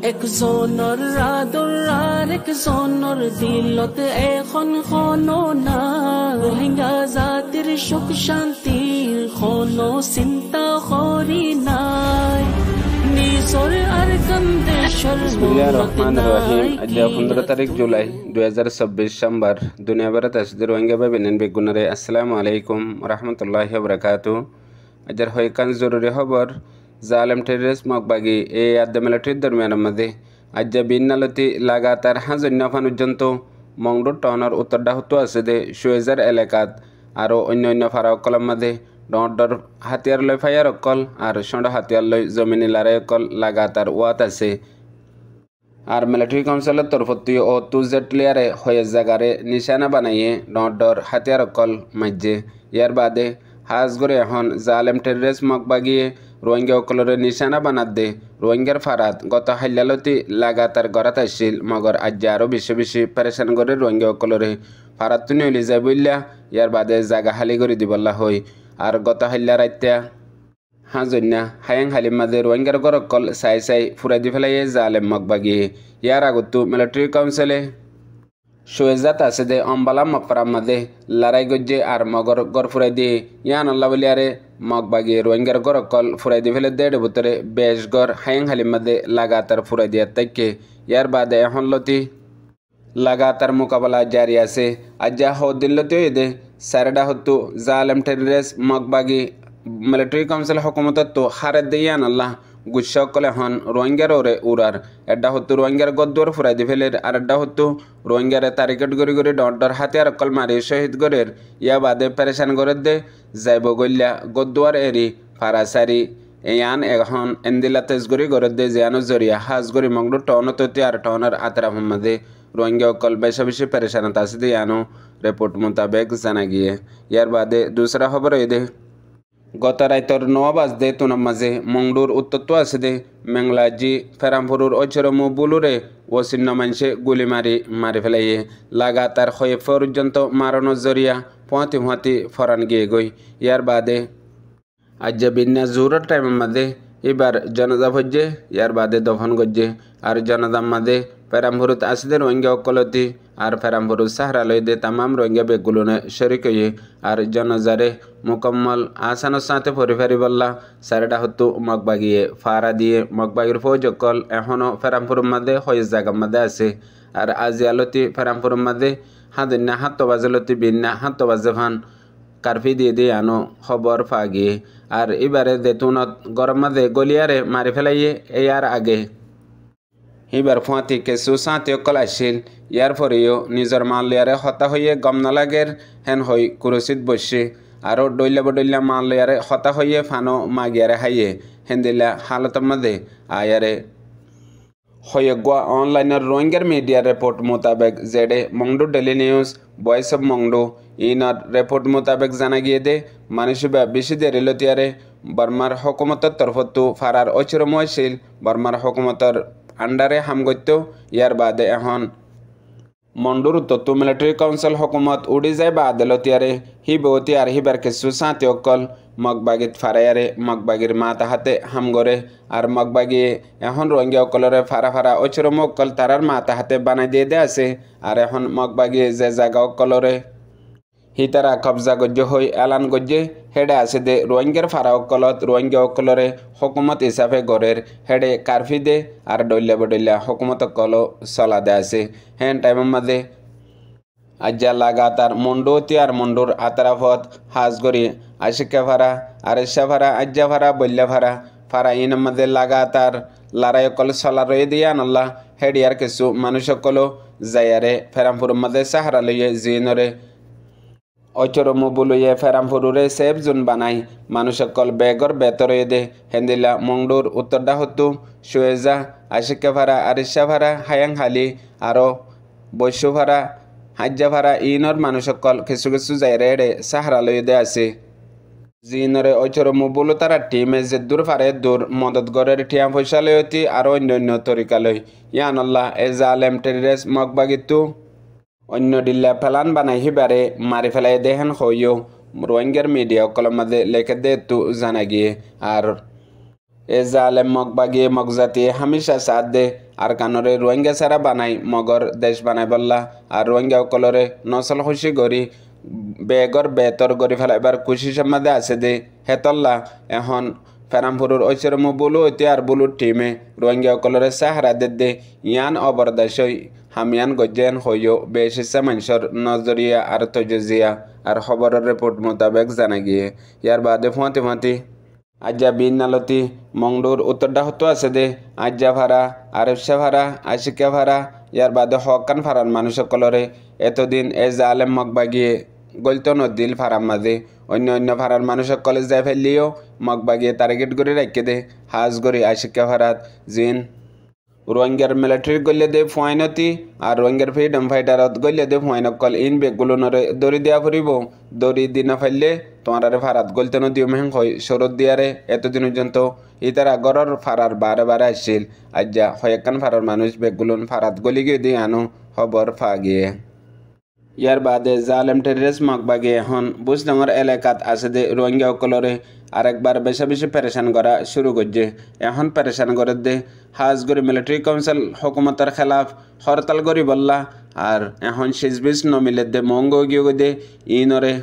একজনৰ আদৰাৰ একজনৰ দিলত এখন খননা ৰোহিংগা জাতিৰ সুখ শান্তিৰ কোনো চিন্তা কৰি নাই নিজৰ আৰকান দেশৰ আজ 15 তারিখ জুলাই 2026 সোমবার দুনিয়া ভরে তাসদির রোহিঙ্গা বেবিনেন বেগুনারে আসসালামু আলাইকুম রহমতুল্লাহি ওয়া আজর হয়কান জরুরি খবর জালেম টেররিস্ট মকবাগি এই আদ্য মিলিটারির দরমিয়ানের মধ্যে আজ বিন্নালতি লাগাতার হাজন্য ফানুজন্ত মংডুর টাউনের উত্তরডা হতো আছে দে সুয়েজার এলাকাত আরও অন্য ফারাকলের মধ্যে ডর হাতিয়ার লই ফায়ার অকল আর সন্ড হাতিয়ার লই জমিনি লড়াই অকল লাগাতার ওয়াত আছে আর মিলিটারি কাউন্সিলের তরফতি ও তুজেটলিয়ারে হয়ে জাগারে নিশানা বানাইয়ে ডর হাতিয়ার অকল মাঝে ইয়ার বাদে হাজগরে এখন জালেম টেররিস্ট মকবাগিয়ে রোহিঙ্গা অকলরে নিশানা বানাত দে রোহিঙ্গার ফারাত গত হাল্লালতি লাগাতার গড়াত আসছিল মগর আজ আরও বেশি পেরেশান করে রোহিঙ্গা অকলরে ফারাত তুনি হলি যায় বললা ইয়ার বাদে জাগা হালি করে দিবল্লা হই আর গত হাল্লা রাত্যা হাজন্যা হায়াং হালিম মাঝে রোহিঙ্গার গরকল চাই ফুরাই দি ফেলাইয়ে জালেম মকবাগিয়ে ইয়ার আগতো মিলিটারি কাউন্সিলে সুয়েজাত আছে দে অম্বালা মকরাম মাঝে লড়াই গজ্জে আর মগর গড় ফুরাই দিয়ে ইয়ান আল্লাহ বলিয়ারে মকবাগি রোহিঙ্গার গরকল ফুরাই দি ফেলে দেড় ভিতরে বেশ গড় হায়াং হালিম মাঝে লাগাতার ফুরাই দিয়ার তাইকে ইয়ার বাদে এখন লতি লাগাতার মোকাবেলা জারি আছে আজ্জা হদিন লতি দে সারেডা হতো জালেম টেররিস্ট মকবাগি মিলিটারি কাউন্সিল হকুমতত তো হারে দিয়ান আল্লাহ গুসকলে হন রোহিঙ্গার ওরে উড়ার এডা হতো রোহিঙ্গার গদ্দুয়ার ফুরাই দি ফেলের আর এডা হতো রোহিঙ্গারে তারিকেট গড়ি ডর হাতিয়ার অকল মারি শহীদ গড়ের ইয়া বাদে পেরেশান গড়ের দে যাইব গল্যা গদ্দুয়ার এরি ফারাসারি ইয়ান এখন এন্দিলা তেজগড়ি গড়ের দে জিয়ানো জরিয়া হাজগড়ি মংডু টনততি আর টনের আতরাফ মাঝে রোহিঙ্গা অকল বেশি পেরেশানত আছে দে ইয়ানো রিপোর্ট মোতাবেক জানা গিয়ে ইয়ার বাদে দুসরা খবর এই দে গত রাইতর 9 বাজে তুনার মাঝে মংডুর উত্তত্ব আছে দে মেংলাজি ফেরামপুরুর অচরমু বুলুরে ওসিন্ন মানুষে গুলি মারি ফেলাইয়ে লাগাতার হয়ে পর্যন্ত মারানোর জরিয়া পুঁতি ফরান গিয়ে গই ইয়ার বাদে আজ বিন্যাস জোরের টাইমের মাঝে এবার জনজা ভজ্জে ইয়ার বাদে দফন গজ্জে আর জনজার মাঝে ফেরামপুরুত আসিদে রোহিঙ্গা অকলতি আর ফেরামপুরুত সাহারালয় দে তামাম রোহিঙ্গা বেগুলোনে শরিক হয়ে আর জনজারে মুকম্মল আসানোর সাথে পরিফারি বললা সারেডা হতো মকবাগিয়ে ফারা দিয়ে মকবাগির ফৌজ অকল এখনও ফেরামপুরের মাঝে হয়ে জায়গার মাঝে আছে আর আজি আলতি ফেরামপুরের মাঝে হাদিনা 7 বাজেলতি বিন্না 7 বাজে ফান কারফি দিয়ে আনো খবর পা গিয়ে আর এবারে দেতুনত গরম মাঝে গলিয়ারে মারি ফেলাইয়ে ইয়ার আগে এবার ফুঁতি কেঁচু সাঁতি অকল আসছিল ইয়ার পরেও নিজের মালিয়ারে হতা হয়ে গম নালাগের হেন হই কুরসিত বসে আরও ডইলা মালিয়ারে হতা হয়ে ফানো মাগিয়ারে হাইয়ে হেন্দিলা হালতের মাঝে আয়ারে হয়ে গোয়া অনলাইনের রোহিঙ্গার মিডিয়ার রিপোর্ট মোতাবেক জেডে Maungdaw daily news voice of Maungdaw ইনার রিপোর্ট মোতাবেক জানা গিয়ে দে মানুষ বেশি দেরি লতিয়ারে বর্মার হকুমতের তরফতো ফারার অচিরম হয়েছিল বর্মার হকুমতের আন্ডারে হামগত্য ইয়ার বাদে এখন মন্ডুর উত্তর মিলিটারি কাউন্সিল হকুমত উড়ি যায় বা আদালতিয়ারে হি বৌতি আর হিবার কিছু সাঁতি অকল মকবাগিত ফারায়ারে মকবাগির মা তাহাতে হামগরে আর মকবাগি এখন রোহিঙ্গা অকলরে ফারা অচিরম অকল তারার মা তাহাতে বানাই দিয়ে আছে আর এখন মকবাগি যে জায়গা অকলরে হি তারা কবজা গজ্য হই এলান গজ্জে হেডে আছে দে রোহিঙ্গার ফারা অকলত রোহিঙ্গা অকলরে হকুমত হিসাবে গড়ের হেডে কারফি দে আর ডইলা হকুমত অকল চলা দে আছে হেন টাইমের মাঝে আজ্জা লাগাতার মন্ডুতি আর মন্ডুর আতরাফত হাজগরি আশিকা ফারা আরেশা ফারা আজ্জা ফারা বল্লা ফারা ইনের মাঝে লাগাতার লড়াই অকল চলা রয়ে দিয়ে আনল্লা হেডিয়ার কিছু মানুষ অকল যায়ারে ফেরামপুরের মাঝে সাহারা লইয়ে জিনরে অচরমু বুলুয়ে ফেরামপুরে সেফ জোন বানাই মানুষ সকল বেগর বেতরে দে হেন্দিলা মংডুর উত্তরডা হতো সুয়েজা আশিকা ভাড়া আরিশা ভাড়া হায়াং হালি আরও বৈশ্য ভাড়া হাজ্জা ভাড়া ইনর মানুষ সকল কিছু জায়গায় সাহারা লই দে আছে জিনরে অচর মুবুলু তারা টিমে যে দূর ফারে দূর মদত গরের টিয়া পয়সা লয়তি আর অন্য তরিকা লই ইয়ান আল্লাহ এ জালেম টেরিস মগবাগিতু অন্য ডিল্লা ফেলান বানাই হিবারে মারি ফেলাই দেহেন হইও রোহিঙ্গার মিডিয়া কলমাদে লেখে দে তু জানা গিয়ে আর এ জালেম মগবাগিয়ে মগজাতি হামেশা সাথ দে আর কানরে রোহিঙ্গা সারা বানাই মগর দেশ বানাই বললা আর রোহিঙ্গা কলরে নসল খুশি গরি বেগর বেতর গরি ফেলাইবার খুশি সম্মাদে আছে দে হেতল্লা এখন ফেরামপুরের ঐশ্বর বুলু ঐতি আর বুলুর টিমে রোহিঙ্গা কলরে সাহারা দে ইয়ান অবরদাসই হামিয়ান গজ্জেন হইও বেশিসা মানুষের নজরিয়া আর তজজিয়া আর খবরের রিপোর্ট মোতাবেক জানা গিয়ে ইয়ার বাদে ফুঁয়াতি আজ্জা বিন নালতি মংডুর উত্তরটা হতো আছে দে আজ্জা ভাড়া আরেফসা ভাড়া আশিকা ভাড়া ইয়ার বাদে হকান ফারান মানুষ কলরে এতদিন এ জালেম মগবাগিয়ে গলত নদিল ফারাম মাঝে অন্য ফারার মানুষ কলেজ যাই ফেললিও মগবাগিয়ে টার্গেট করে রাখে দে হাজ গড়ি আশিকা ভাড়াত জিন রোহিঙ্গার মিলিটারি গলে দে ফুয়াইনতি আর রোহিঙ্গার ফ্রিডম ফাইটারত গলে দে ফুয়াইনক কল ইন বেগগুলো নরে দড়ি দিয়া ফুরিব দড়ি দিনা ফাইলে তোমার ফারাত গলতে নদীয় মেহেং হয় সরদ দিয়ারে এতদিন পর্যন্ত ইতারা গরর ফারার বারে আসছিল আজ্জা হয়েকান ফারার মানুষ বেগগুলো ফারাত গলি গিয়ে দিয়ে আনো খবর ফা গিয়ে ইয়ার বাদে জালেম টেরিস মগবাগে এখন বুজডাঙ্গর এলাকাত আছে দে রোহিঙ্গা কলরে আরেকবার বেশি পেরেশান করা শুরু করছে এখন পেরেশান করে দে হাজগরি মিলিটারি কাউন্সিল হুকুমতের খেলাফ হরতাল করি বললা আর এখন সিজবিজ নমিলে দে মঙ্গ গিয়ে দে ইনরে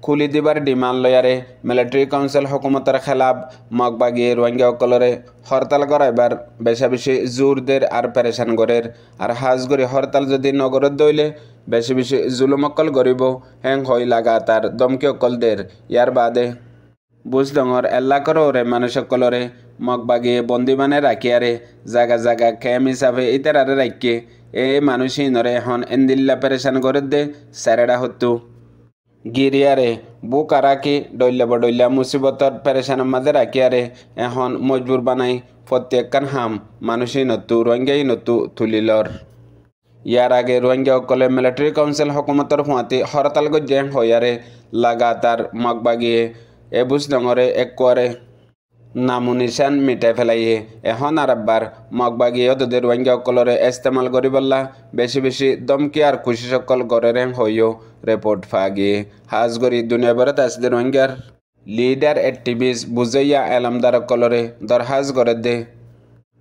খুলি দিবার ডিমান্ড লয়ারে মিলিটারি কাউন্সিল হুকুমতের খেলাফ মগবাগিয়ে রোহিঙ্গা কলরে হরতাল করাইবার বেশি জোরদের আর পেরেশান গরের আর হাজগরি হরতাল যদি নগরত দইলে বেশি জুলুমকল গরিব হ্যাং হই লাগা তার দমকি অকলদের ইয়ার বাদে বুজডঙর এলাকার ওরে মানুষকলরে মগবাগিয়ে বন্দি মানে রাখিয়ারে জাগা ক্যাম হিসাবে ইতারারে রাখিয়ে এ মানুষই নরে এখন এন্দিল্লা পেরেশান করে দে স্যারেডা হতো গিরিয়ারে বুক আরাকি ডইলা মুসিবতর পেরেশানের মাঝে রাখিয়ারে এখন মজবুর বানাই প্রত্যেকখান হাম মানুষই নতু রোহিঙ্গাই নতু তুলিলর ইয়ার আগে রোহিঙ্গা কলে মিলিটারি কাউন্সিল হুকুমতর ফুঁয়াতি হরতাল গজ্জে হইয়ারে লাগাতার মগবাগিয়ে এ বুজডঙরে একরে নামুনিশান মিটাই ফেলাইয়ে এখন আরব্বার মগবাগিয়ে তোদের রোহিঙ্গা কলরে ইস্তেমাল করি বললা বেশি দমকি আর খুশি সকল গড়ের হইও রিপোর্ট ফাগিয়ে হাজগরি দুনিয়া বেরত আসদের রোহিঙ্গার লিডার অ্যাক্টিভিস্ট বুঝাইয়া এলামদার কলরে দরহাজ করে দে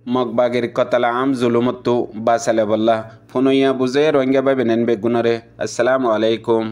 মগবাগির কতলা আম জুলুমত্তু বাসালে বললা ফুনইয়া বুঝাইয়া রোহিঙ্গা ভাই বেনেন বেগুনরে আসসালামু আলাইকুম।